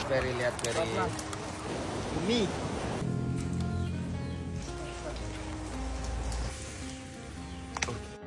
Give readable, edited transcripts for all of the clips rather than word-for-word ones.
lihat Ferry. Umi.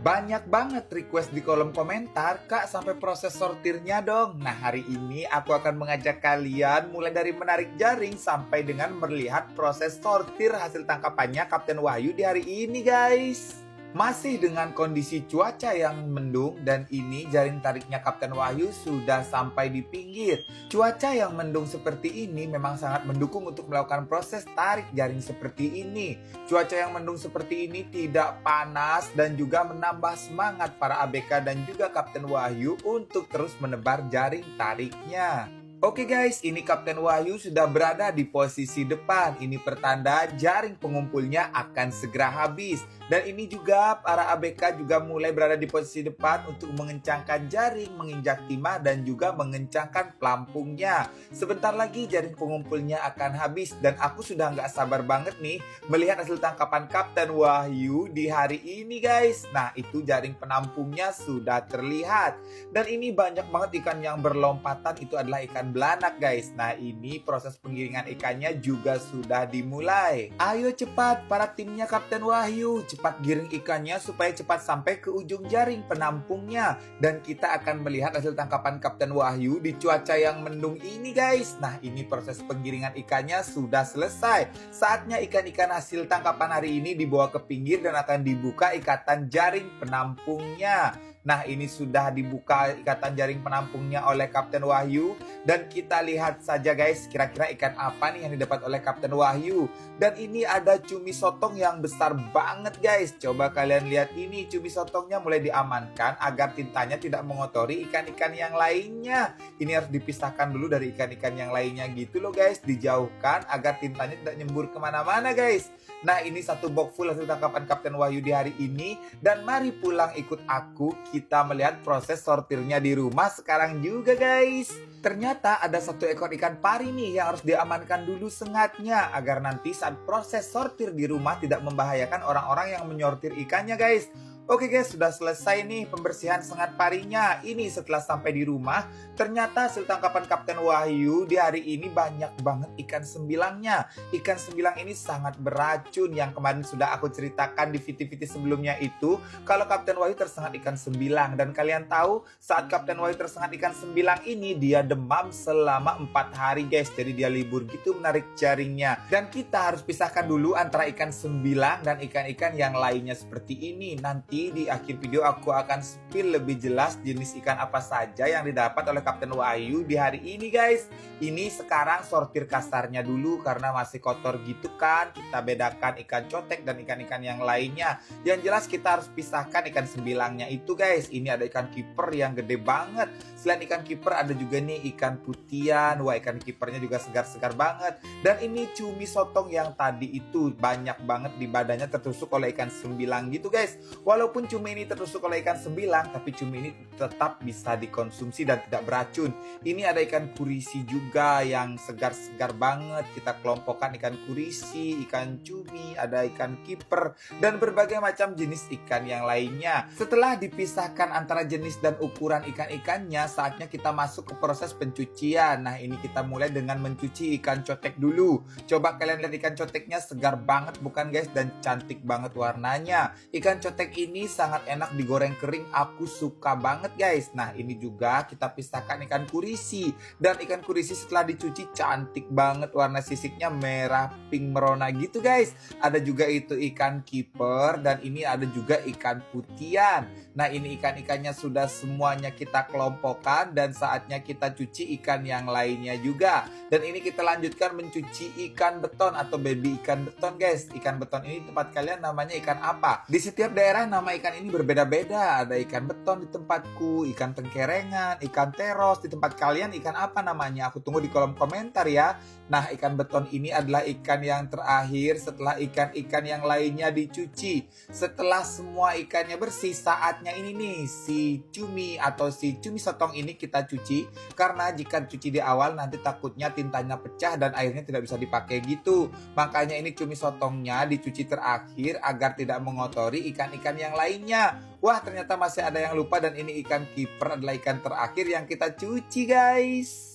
Banyak banget request di kolom komentar, Kak, sampai proses sortirnya dong. Nah, hari ini aku akan mengajak kalian mulai dari menarik jaring sampai dengan melihat proses sortir hasil tangkapannya Kapten Wahyu di hari ini, guys. Masih dengan kondisi cuaca yang mendung dan ini jaring tariknya Kapten Wahyu sudah sampai di pinggir. Cuaca yang mendung seperti ini memang sangat mendukung untuk melakukan proses tarik jaring seperti ini. Cuaca yang mendung seperti ini tidak panas dan juga menambah semangat para ABK dan juga Kapten Wahyu untuk terus menebar jaring tariknya. Oke guys, ini Kapten Wahyu sudah berada di posisi depan. Ini pertanda jaring pengumpulnya akan segera habis. Dan ini juga para ABK juga mulai berada di posisi depan untuk mengencangkan jaring, menginjak timah dan juga mengencangkan pelampungnya. Sebentar lagi jaring pengumpulnya akan habis dan aku sudah nggak sabar banget nih melihat hasil tangkapan Kapten Wahyu di hari ini guys. Nah, itu jaring penampungnya sudah terlihat. Dan ini banyak banget ikan yang berlompatan, itu adalah ikan belanak guys. Nah, ini proses penggiringan ikannya juga sudah dimulai. Ayo cepat para timnya Kapten Wahyu, cepat giring ikannya supaya cepat sampai ke ujung jaring penampungnya. Dan kita akan melihat hasil tangkapan Kapten Wahyu di cuaca yang mendung ini guys. Nah, ini proses penggiringan ikannya sudah selesai. Saatnya ikan-ikan hasil tangkapan hari ini dibawa ke pinggir dan akan dibuka ikatan jaring penampungnya. Nah, ini sudah dibuka ikatan jaring penampungnya oleh Kapten Wahyu. Dan kita lihat saja guys, kira-kira ikan apa nih yang didapat oleh Kapten Wahyu. Dan ini ada cumi sotong yang besar banget guys. Coba kalian lihat ini, cumi sotongnya mulai diamankan agar tintanya tidak mengotori ikan-ikan yang lainnya. Ini harus dipisahkan dulu dari ikan-ikan yang lainnya gitu loh guys. Dijauhkan agar tintanya tidak nyembur kemana-mana guys. Nah, ini satu box full hasil tangkapan Kapten Wahyu di hari ini. Dan mari pulang ikut aku, kita melihat proses sortirnya di rumah sekarang juga guys. Ternyata ada satu ekor ikan pari nih yang harus diamankan dulu sengatnya agar nanti saat proses sortir di rumah tidak membahayakan orang-orang yang menyortir ikannya guys. Oke guys, sudah selesai nih pembersihan sengat parinya. Ini setelah sampai di rumah, ternyata hasil tangkapan Kapten Wahyu di hari ini banyak banget ikan sembilangnya. Ikan sembilang ini sangat beracun yang kemarin sudah aku ceritakan di video-video sebelumnya itu. Kalau Kapten Wahyu tersengat ikan sembilang. Dan kalian tahu saat Kapten Wahyu tersengat ikan sembilang ini dia demam selama 4 hari guys. Jadi dia libur gitu menarik jaringnya. Dan kita harus pisahkan dulu antara ikan sembilang dan ikan-ikan yang lainnya seperti ini. Nanti di akhir video aku akan spill lebih jelas jenis ikan apa saja yang didapat oleh Kapten Wahyu di hari ini guys. Ini sekarang sortir kasarnya dulu karena masih kotor gitu kan. Kita bedakan ikan cotek dan ikan-ikan yang lainnya. Yang jelas kita harus pisahkan ikan sembilangnya itu guys. Ini ada ikan kiper yang gede banget. Selain ikan kiper ada juga nih ikan putian. Wah, ikan kipernya juga segar-segar banget. Dan ini cumi sotong yang tadi itu banyak banget di badannya tertusuk oleh ikan sembilang gitu guys. Walaupun cumi ini tertusuk oleh ikan sembilang, tapi cumi ini tetap bisa dikonsumsi dan tidak beracun. Ini ada ikan kurisi juga yang segar-segar banget. Kita kelompokkan ikan kurisi, ikan cumi, ada ikan kiper, dan berbagai macam jenis ikan yang lainnya. Setelah dipisahkan antara jenis dan ukuran ikan-ikannya, saatnya kita masuk ke proses pencucian. Nah, ini kita mulai dengan mencuci ikan cotek dulu. Coba kalian lihat ikan coteknya segar banget bukan guys, dan cantik banget warnanya. Ikan cotek ini sangat enak digoreng kering, aku suka banget guys. Nah, ini juga kita pisahkan ikan kurisi. Dan ikan kurisi setelah dicuci cantik banget, warna sisiknya merah pink merona gitu guys. Ada juga itu ikan kiper dan ini ada juga ikan putian. Nah, ini ikan-ikannya sudah semuanya kita kelompokkan dan saatnya kita cuci ikan yang lainnya juga. Dan ini kita lanjutkan mencuci ikan beton atau baby ikan beton guys. Ikan beton ini tempat kalian namanya ikan apa? Di setiap daerah nama ikan ini berbeda-beda. Ada ikan beton di tempatku, ikan tengkerengan, ikan teros. Di tempat kalian ikan apa namanya? Aku tunggu di kolom komentar ya. Nah, ikan beton ini adalah ikan yang terakhir setelah ikan-ikan yang lainnya dicuci. Setelah semua ikannya bersih, saatnya ini nih si cumi atau si cumi sotong ini kita cuci. Karena jika cuci di awal nanti takutnya tintanya pecah dan airnya tidak bisa dipakai gitu. Makanya ini cumi sotongnya dicuci terakhir agar tidak mengotori ikan-ikan yang lainnya. Wah, ternyata masih ada yang lupa dan ini ikan kiper adalah ikan terakhir yang kita cuci guys.